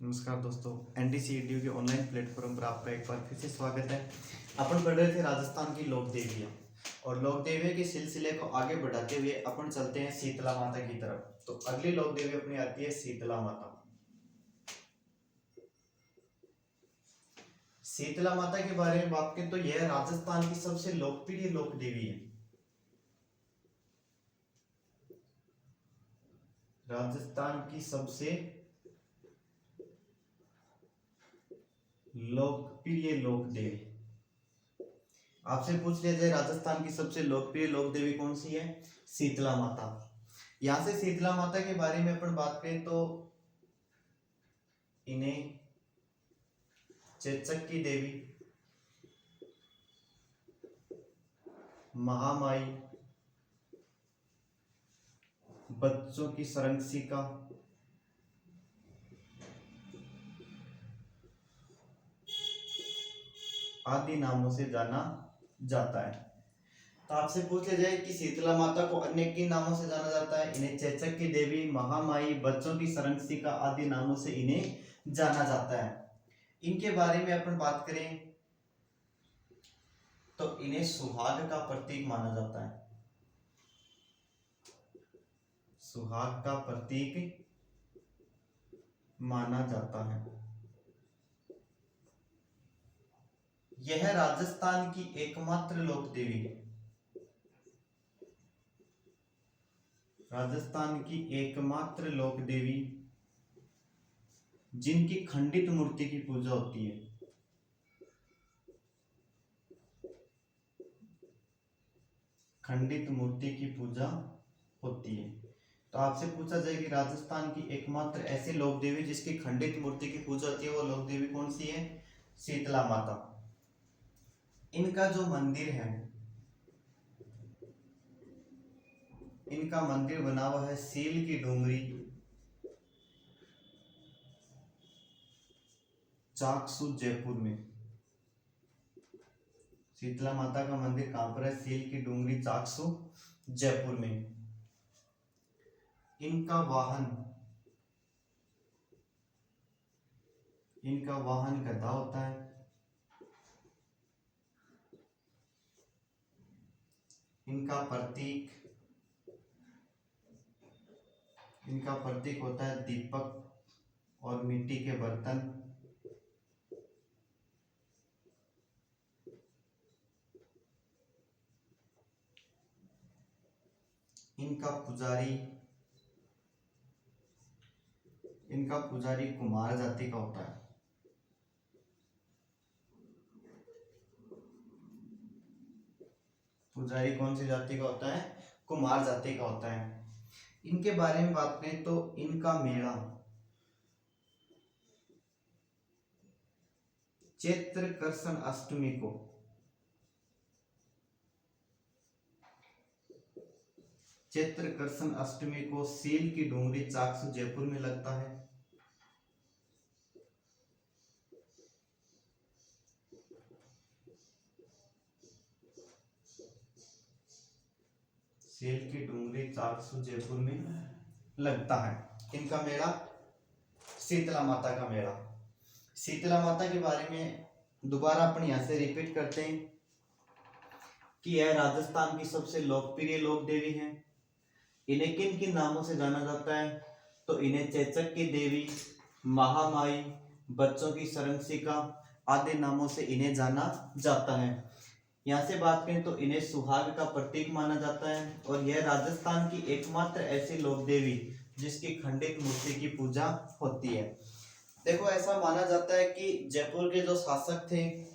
नमस्कार दोस्तों, एनडीसीईटी के ऑनलाइन प्लेटफॉर्म पर आपका एक बार फिर से स्वागत है। अपन पढ़ रहे थे राजस्थान की लोक देवियाँ और लोक देवियों के सिलसिले को आगे बढ़ाते हुए अपन चलते हैं शीतला माता की तरफ। तो अगली लोक देवी अपनी आती है शीतला माता। शीतला माता के बारे में बात करें तो यह राजस्थान की सबसे लोकप्रिय लोक देवी है। राजस्थान की सबसे लोकप्रिय लोक देवी। आपसे पूछ लिया जाए राजस्थान की सबसे लोकप्रिय लोक देवी कौन सी है? शीतला माता। यहां से शीतला माता के बारे में अपन बात करें तो इन्हें चेचक की देवी, महामाई, बच्चों की संरक्षिका, आदि नामों से जाना जाता है। तो आपसे पूछ लिया जाए कि शीतला माता को अन्य किन नामों से जाना जाता है? इन्हें चेचक की देवी, महामाई, बच्चों की संरक्षिका आदि नामों से इन्हें जाना जाता है। इनके बारे में अपन बात करें तो इन्हें सुहाग का प्रतीक माना जाता है। सुहाग का प्रतीक माना जाता है। यह राजस्थान की एकमात्र लोक देवी है। राजस्थान की एकमात्र लोक देवी जिनकी खंडित मूर्ति की पूजा होती है। खंडित मूर्ति की पूजा होती है। तो आपसे पूछा जाए कि राजस्थान की एकमात्र ऐसी लोक देवी जिसकी खंडित मूर्ति की पूजा होती है वो लोक देवी कौन सी है? शीतला माता। इनका जो मंदिर है, इनका मंदिर बना हुआ है सील की डूंगरी, चाकसू, जयपुर में। शीतला माता का मंदिर कहां पर है? सील की डूंगरी, चाकसू, जयपुर में। इनका वाहन गधा होता है। इनका प्रतीक होता है दीपक और मिट्टी के बर्तन। इनका पुजारी कुमार जाति का होता है। पुजारी कौन सी जाति का होता है? कुमार जाति का होता है। इनके बारे में बात करें तो इनका मेला चैत्र कृष्ण अष्टमी को सील की डूंगरी, चाकसू, जयपुर में लगता है। सील की डूंगरी, चाकसू, जयपुर में लगता है। इनका मेला शीतला माता का मेला। शीतला माता के बारे में दोबारा अपन यहां से रिपीट करते हैं कि यह राजस्थान की सबसे लोकप्रिय लोक देवी है। इन्हें किन किन नामों से जाना जाता है? तो इन्हें चेचक की देवी, महामाई, बच्चों की संरक्षिका आदि नामों से इन्हें जाना जाता है। यहाँ से बात करें तो इन्हें सुहाग का प्रतीक माना जाता है और यह राजस्थान की एकमात्र ऐसी लोक देवी जिसकी खंडित मूर्ति की पूजा होती है। देखो, ऐसा माना जाता है कि जयपुर के जो शासक थे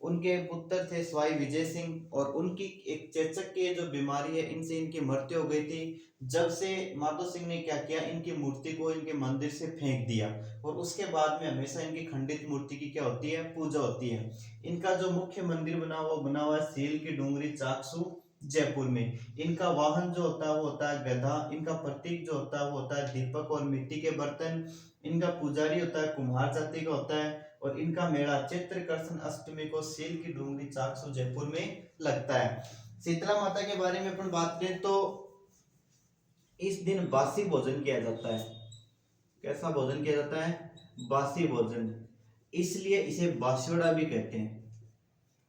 उनके पुत्र थे स्वाई विजय सिंह, और उनकी एक चेचक की जो बीमारी है इनसे इनकी मृत्यु हो गई थी। जब से माधो सिंह ने क्या किया, इनकी मूर्ति को इनके मंदिर से फेंक दिया और उसके बाद में हमेशा इनकी खंडित मूर्ति की क्या होती है? पूजा होती है। इनका जो मुख्य मंदिर बना हुआ है सील की डूंगरी, चाकसू, जयपुर में। इनका वाहन जो होता है वो होता है गधा। इनका प्रतीक जो होता है वो होता है दीपक और मिट्टी के बर्तन। इनका पुजारी होता है कुम्हार जाति का होता है और इनका मेला चैत्र कृष्ण अष्टमी को सील की डूंगरी, चाकसू, जयपुर में लगता है। शीतला माता के बारे में अपन बात करें तो इस दिन बासी भोजन किया जाता है। कैसा भोजन किया जाता है? बासी भोजन, इसलिए इसे बास्योड़ा भी कहते हैं।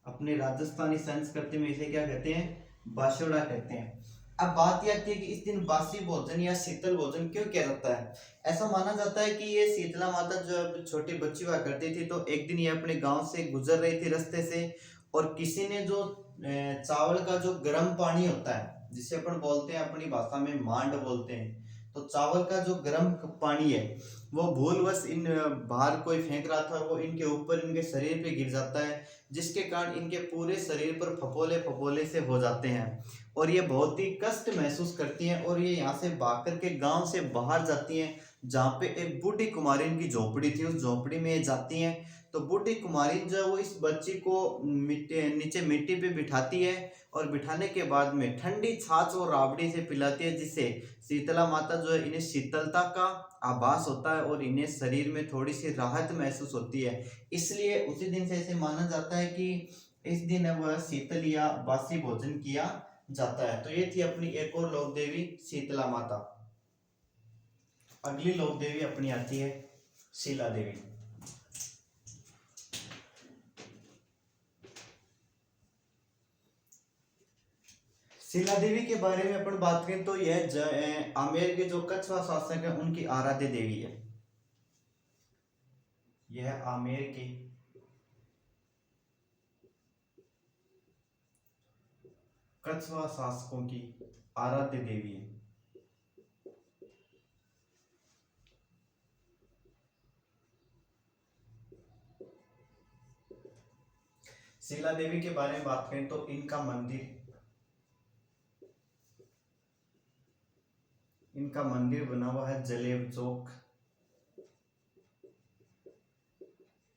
अपने राजस्थानी संस्कृति में इसे क्या कहते हैं, बास्योड़ा कहते हैं। अब बात यह आती है कि इस दिन बासी भोजन या शीतल भोजन क्यों किया जाता है। ऐसा माना जाता है कि ये शीतला माता जो छोटी बच्ची हुआ करती थी, तो एक दिन ये अपने गांव से गुजर रही थी रास्ते से, और किसी ने जो चावल का जो गर्म पानी होता है, जिसे अपन बोलते हैं अपनी भाषा में मांड बोलते हैं, तो चावल का जो गर्म पानी है वो भूलवश इन बाहर कोई फेंक रहा था, और वो इनके ऊपर इनके शरीर पे गिर जाता है, जिसके कारण इनके पूरे शरीर पर फपोले फपोले से हो जाते हैं, और ये बहुत ही कष्ट महसूस करती हैं, और ये यहाँ से भाग करके गांव से बाहर जाती हैं, जहाँ पे एक बूढ़ी कुमारी की झोपड़ी थी, उस झोपड़ी में ये जाती हैं। तो बूढ़ी कुमारी जो है वो इस बच्ची को नीचे मिट्टी पे बिठाती है, और बिठाने के बाद में ठंडी छाछ और राबड़ी से पिलाती है, जिससे शीतला माता जो है इन्हें शीतलता का आभास होता है, और इन्हें शरीर में थोड़ी सी राहत महसूस होती है। इसलिए उसी दिन से ऐसे माना जाता है कि इस दिन वह शीतल या बासी भोजन किया जाता है। तो ये थी अपनी एक और लोक देवी शीतला माता। अगली लोक देवी अपनी आती है शीला देवी। शीला देवी के बारे में अपन बात करें तो यह आमेर के जो कछवा शासक है उनकी आराध्य देवी है। यह आमेर के कछवा शासकों की आराध्य देवी है। शीला देवी के बारे में बात करें तो इनका मंदिर बना हुआ है जलेब चौक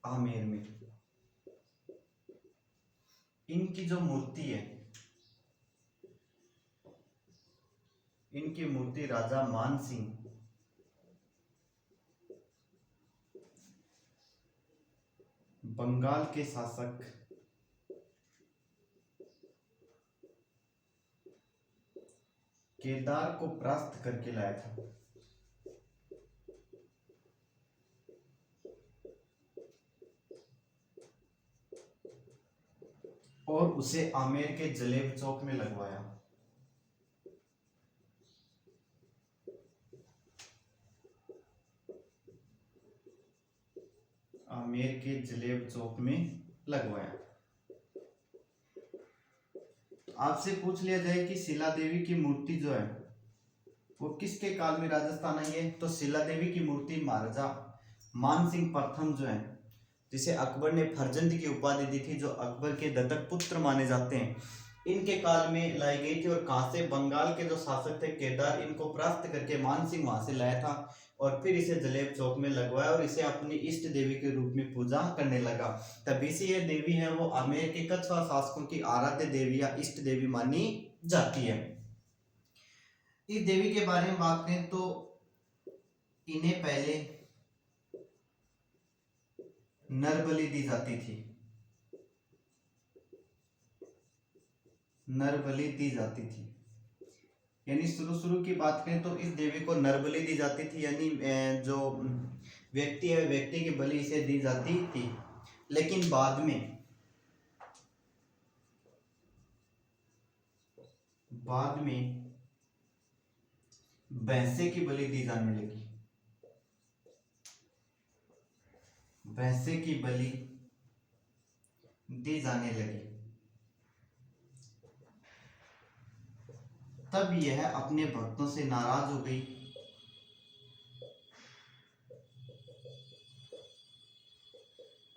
आमेर में। इनकी जो मूर्ति है, इनकी मूर्ति राजा मान सिंह बंगाल के शासक केदार को परास्त करके लाया था, और उसे आमेर के जलेब चौक में लगवाया। आमेर के जलेब चौक में लगवाया। आपसे पूछ लिया जाए कि शीला देवी की मूर्ति जो है वो किसके काल में राजस्थान आई है, तो शीला देवी की मूर्ति महाराजा मान सिंह प्रथम जो है, जिसे अकबर ने फरजंद की उपाधि दी थी, जो अकबर के दत्तक पुत्र माने जाते हैं, इनके काल में लाई गई थी। और कहाँ से, बंगाल के जो शासक थे केदार, इनको परास्त करके मान सिंह वहां से लाया था, और फिर इसे जलेब चौक में लगवाया, और इसे अपनी इष्ट देवी के रूप में पूजा करने लगा। तभी से यह देवी है वो आमेर के कछवा शासकों की आराध्य देवी या इष्ट देवी मानी जाती है। इस देवी के बारे में बात करें तो इन्हें पहले नर बलि दी जाती थी, नर बलि दी जाती थी। यानी शुरू की बात करें तो इस देवी को नर बलि दी जाती थी, यानी जो व्यक्ति है व्यक्ति की बलि इसे दी जाती थी। लेकिन बाद में भैंसे की बलि दी जाने लगी, भैंसे की बलि दी जाने लगी। तब यह अपने भक्तों से नाराज हो गई,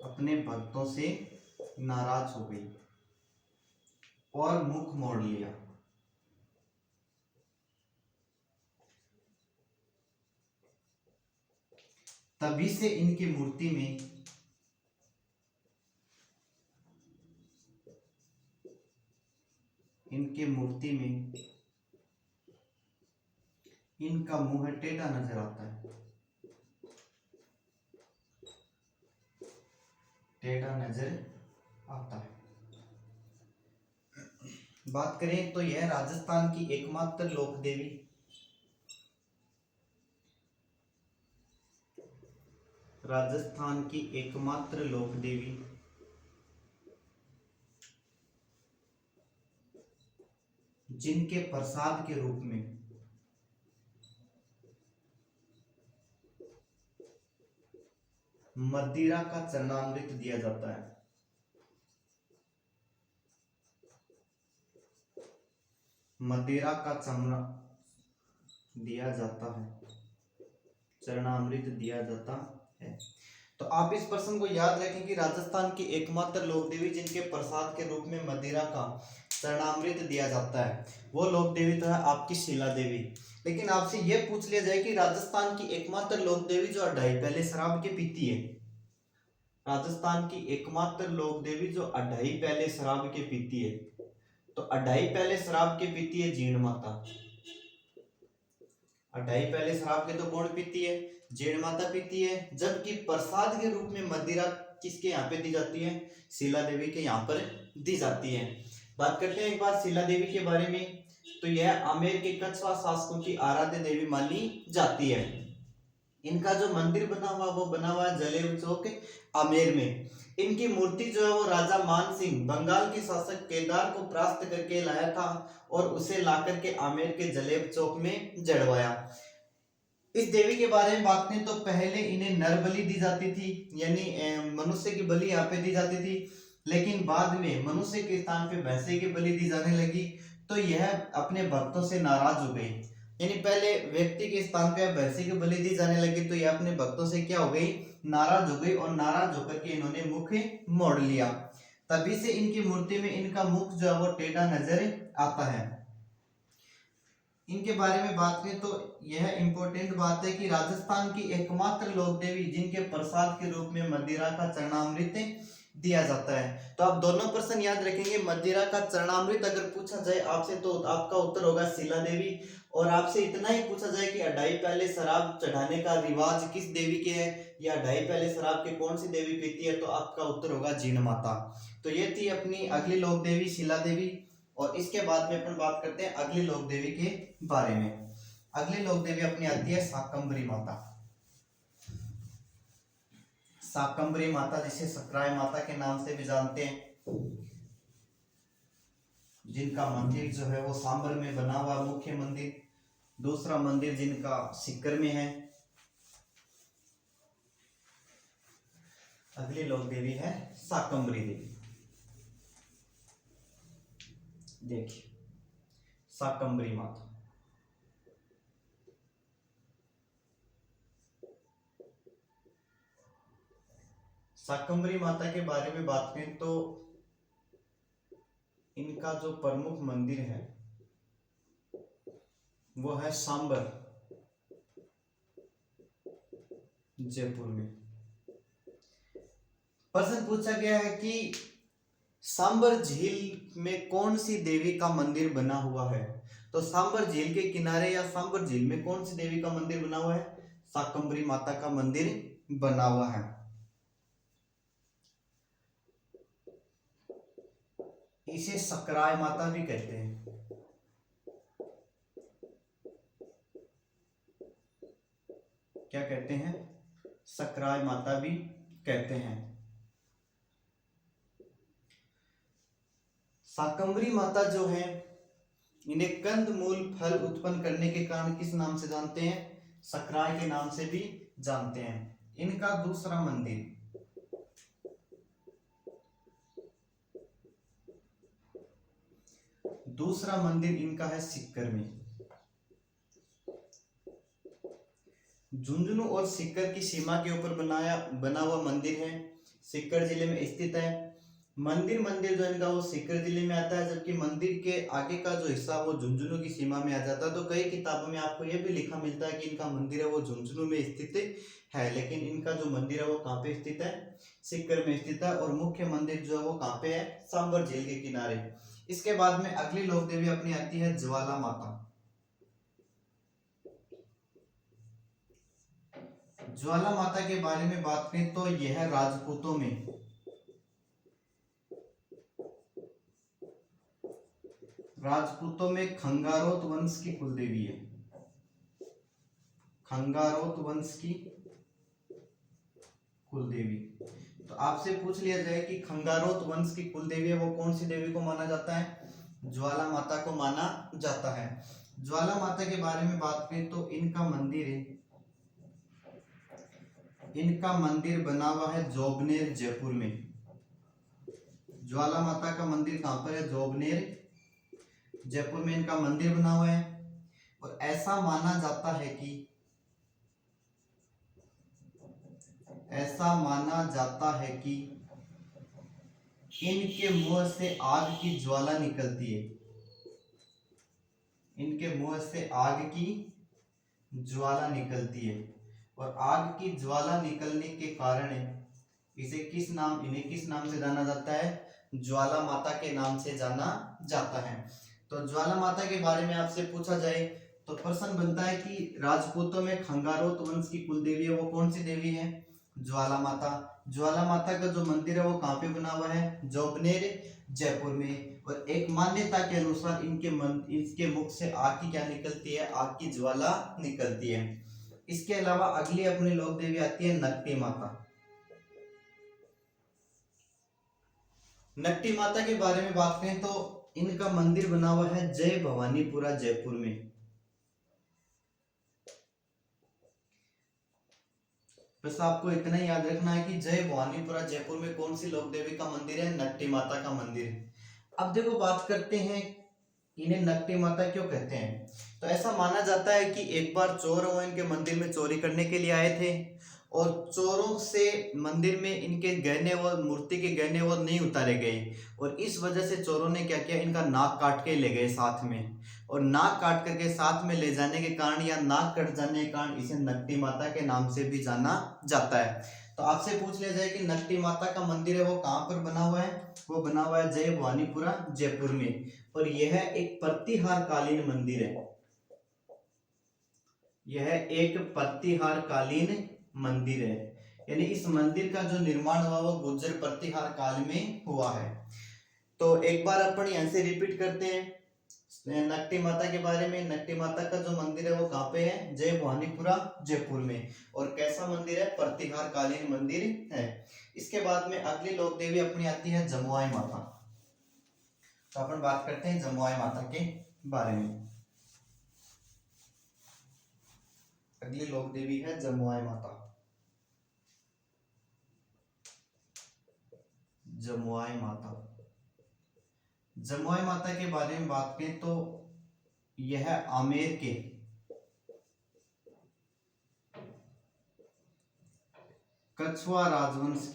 अपने भक्तों से नाराज हो गई और मुख मोड़ लिया। तभी से इनकी मूर्ति में इनका मुंह टेढ़ा नजर आता है, टेढ़ा नजर आता है। बात करें तो यह राजस्थान की एकमात्र लोक देवी, राजस्थान की एकमात्र लोक देवी जिनके प्रसाद के रूप में मदिरा का चरणामृत दिया जाता है। मदिरा का दिया जाता है, चरणामृत दिया जाता है। तो आप इस प्रश्न को याद रखें कि राजस्थान की एकमात्र लोक देवी जिनके प्रसाद के रूप में मदिरा का चरणामृत दिया जाता है वो लोक देवी तो है आपकी शीला देवी। लेकिन आपसे यह पूछ लिया जाए कि राजस्थान की एकमात्र लोक देवी जो 2.5 प्याले शराब के पीती है, राजस्थान की एकमात्र लोक देवी जो 2.5 प्याले शराब के पीती है, तो 2.5 प्याले शराब के पीती है जीण माता। 2.5 प्याले शराब के तो कौन पीती है? जीण माता पीती है। जबकि प्रसाद के रूप में मदिरा किसके यहाँ पे दी जाती है? शीला देवी के यहाँ पर दी जाती है। बात करते हैं एक बार शीला देवी के बारे में। तो यह आमेर के कछवा शासकों की आराध्य देवी मानी जाती है। इनका जो मंदिर बना हुआ वो बना हुआ है जलेब चौक आमेर में। इनकी मूर्ति जो है वो राजा मान सिंह बंगाल के शासक केदार को परास्त करके लाया था और उसे लाकर के आमेर के जलेब चौक में जड़वाया। इस देवी के बारे में बात करें तो पहले इन्हें नर बलि दी जाती थी, यानी मनुष्य की बलि यहाँ पे दी जाती थी। लेकिन बाद में मनुष्य के स्थान पे भैंसे की बलि दी जाने लगी तो यह अपने भक्तों से नाराज हो गई। यानी पहले व्यक्ति के स्थान पे भैंसे की बलि दी जाने लगी तो यह अपने भक्तों से क्या हो गई? नाराज हो गई और नाराज होकर के इन्होंने मुख मोड़ लिया। तभी से इनकी मूर्ति में इनका मुख जो है वो टेढ़ा नजर आता है। इनके बारे में बात करें तो यह इंपॉर्टेंट बात है कि राजस्थान की एकमात्र लोक देवी जिनके प्रसाद के रूप में मदिरा का चरणामृत दिया जाता है। तो आप दोनों प्रश्न याद रखेंगे। मदिरा का चरणामृत अगर पूछा जाए आपसे तो आपका उत्तर होगा शीला देवी। और आपसे इतना ही पूछा जाए कि 2.5 प्याले शराब चढ़ाने का रिवाज किस देवी के है या 2.5 प्याले शराब के कौन सी देवी पीती है, तो आपका उत्तर होगा जीण माता। तो ये थी अपनी अगली लोक देवी शीला देवी। और इसके बाद में अपन बात करते हैं अगली लोक देवी के बारे में। अगली लोक देवी अपनी आती है शाकंभरी माता। शाकंभरी माता जिसे सकराय माता के नाम से भी जानते हैं, जिनका मंदिर जो है वो सांबर में बना हुआ मुख्य मंदिर। दूसरा मंदिर जिनका सीकर में है। अगली लोक देवी है शाकंभरी देवी। देखिए शाकंभरी माता, शाकंभरी माता के बारे में बात करें तो इनका जो प्रमुख मंदिर है वो है सांबर, जयपुर में। प्रश्न पूछा गया है कि सांबर झील में कौन सी देवी का मंदिर बना हुआ है? तो सांबर झील के किनारे या सांबर झील में कौन सी देवी का मंदिर बना हुआ है? शाकंभरी माता का मंदिर बना हुआ है। इसे सकराय माता भी कहते हैं। क्या कहते हैं? सकराय माता भी कहते हैं। शाकंभरी माता जो है इन्हें कंद मूल फल उत्पन्न करने के कारण किस नाम से जानते हैं? सकराय के नाम से भी जानते हैं। इनका दूसरा मंदिर इनका है सीकर में। झुंझुनू और सीकर की सीमा के ऊपर बना हुआ मंदिर है। सीकर जिले में स्थित है। मंदिर जो इनका वो सीकर जिले में आता है, जबकि मंदिर के आगे का जो हिस्सा वो झुंझुनू की सीमा में आ जाता है। तो कई किताबों में आपको यह भी लिखा मिलता है कि इनका मंदिर है वो झुंझुनू में स्थित है, लेकिन इनका जो मंदिर है वो कहाँ पे स्थित है? सीकर में स्थित है। और मुख्य मंदिर जो है वो कहाँ पे है? सांबर झील के किनारे। इसके बाद में अगली लोक देवी अपनी आती है ज्वाला माता। ज्वाला माता के बारे में बात करें तो यह राजपूतों में खंगारोत वंश की कुलदेवी है। खंगारोत वंश की कुल देवी। तो आपसे पूछ लिया जाए कि खंगारोत वंश की कुल देवी है वो कौन सी देवी को माना जाता है? ज्वाला माता को माना जाता है। ज्वाला माता के बारे में बात करें तो इनका मंदिर है, इनका मंदिर बना हुआ है जोबनेर जयपुर में। ज्वाला माता का मंदिर कहां पर है? जोबनेर जयपुर में इनका मंदिर बना हुआ है। और ऐसा माना जाता है कि इनके मुंह से आग की ज्वाला निकलती है, इनके मुंह से आग की ज्वाला निकलती है। और आग की ज्वाला निकलने के कारण इन्हें किस नाम से जाना जाता है? ज्वाला माता के नाम से जाना जाता है। तो ज्वाला माता के बारे में आपसे पूछा जाए तो प्रश्न बनता है कि राजपूतों में खंगारोत वंश की कुल देवी है वो कौन सी देवी है? ज्वाला माता। ज्वाला माता का जो मंदिर है वो कहाँ पे बना हुआ है? जोबनेर जयपुर में। और एक मान्यता के अनुसार इसके मुख से आग की क्या निकलती है? आग की ज्वाला निकलती है। इसके अलावा अगली अपनी लोक देवी आती है नकटी माता। नकटी माता के बारे में बात करें तो इनका मंदिर बना हुआ है जय भवानीपुरा जयपुर में। बस आपको इतना ही याद रखना है कि जय भवानीपुरा जयपुर में कौन सी लोक देवी का मंदिर है? नकटी माता का मंदिर है। अब देखो बात करते हैं इन्हें नकटी माता क्यों कहते हैं। तो ऐसा माना जाता है कि एक बार चोर वो इनके मंदिर में चोरी करने के लिए आए थे और चोरों से मंदिर में इनके गहने व मूर्ति के गहने वो नहीं उतारे गए और इस वजह से चोरों ने क्या किया? इनका नाक काट के ले गए साथ में। और नाक काट करके साथ में ले जाने के कारण या नाक कट जाने के कारण इसे नकटी माता के नाम से भी जाना जाता है। तो आपसे पूछ लिया जाए कि नकटी माता का मंदिर है वो कहाँ पर बना हुआ है? वो बना हुआ है जय भवानीपुरा जयपुर में। और यह एक प्रतिहार कालीन मंदिर है, यह एक प्रतिहार कालीन मंदिर है। यानी इस मंदिर का जो निर्माण हुआ वो गुर्जर प्रतिहार काल में हुआ है। तो एक बार अपन यहां से रिपीट करते हैं नकटी माता के बारे में। नकटी माता का जो मंदिर है वो कहाँ पे है? जय भवानीपुरा जयपुर में। और कैसा मंदिर है? प्रतिहार कालीन मंदिर है। इसके बाद में अगली लोक देवी अपनी आती है जमुआई माता। तो अपन बात करते हैं जमुआई माता के बारे में। अगली लोक देवी है जमुआई माता। जमुआई माता, जमुआई माता के बारे में बात करें तो यह आमेर के कछुआ राजवंश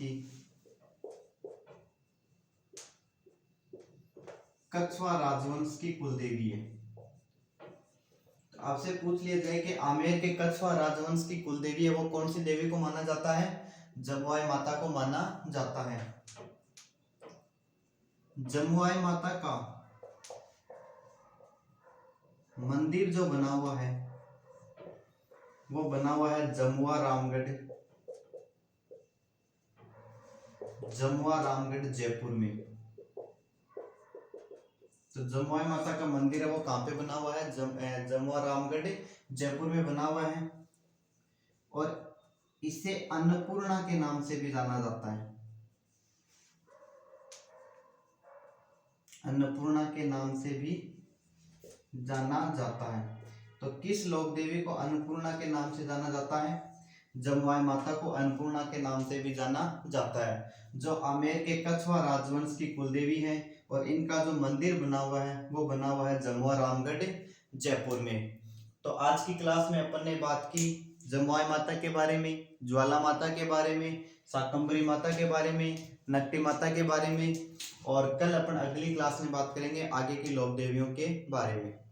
की कुल देवी है। तो आपसे पूछ लिया जाए कि आमेर के कछुआ राजवंश की कुल देवी है वो कौन सी देवी को माना जाता है? जमुआई माता को माना जाता है। जमुआई माता का मंदिर जो बना हुआ है वो बना हुआ है जमुआ रामगढ़ जयपुर में। तो जमुआई माता का मंदिर है वो कहाँ पे बना हुआ है? जमुआ रामगढ़ जयपुर में बना हुआ है। और इसे अन्नपूर्णा के नाम से भी जाना जाता है, अन्नपूर्णा के नाम से भी जाना जाता है। तो किस लोक देवी को अन्नपूर्णा के नाम से जाना जाता है? जमुआई माता को अन्नपूर्णा के नाम से भी जाना जाता है, जो आमेर के कछुआ राजवंश की कुलदेवी है। और इनका जो मंदिर बना हुआ है वो बना हुआ है जमुआ रामगढ़ जयपुर में। तो आज की क्लास में अपन ने बात की जमुआई माता के बारे में, ज्वाला माता के बारे में, शाकंभरी माता के बारे में, नकटी माता के बारे में। और कल अपन अगली क्लास में बात करेंगे आगे की लोक देवियों के बारे में।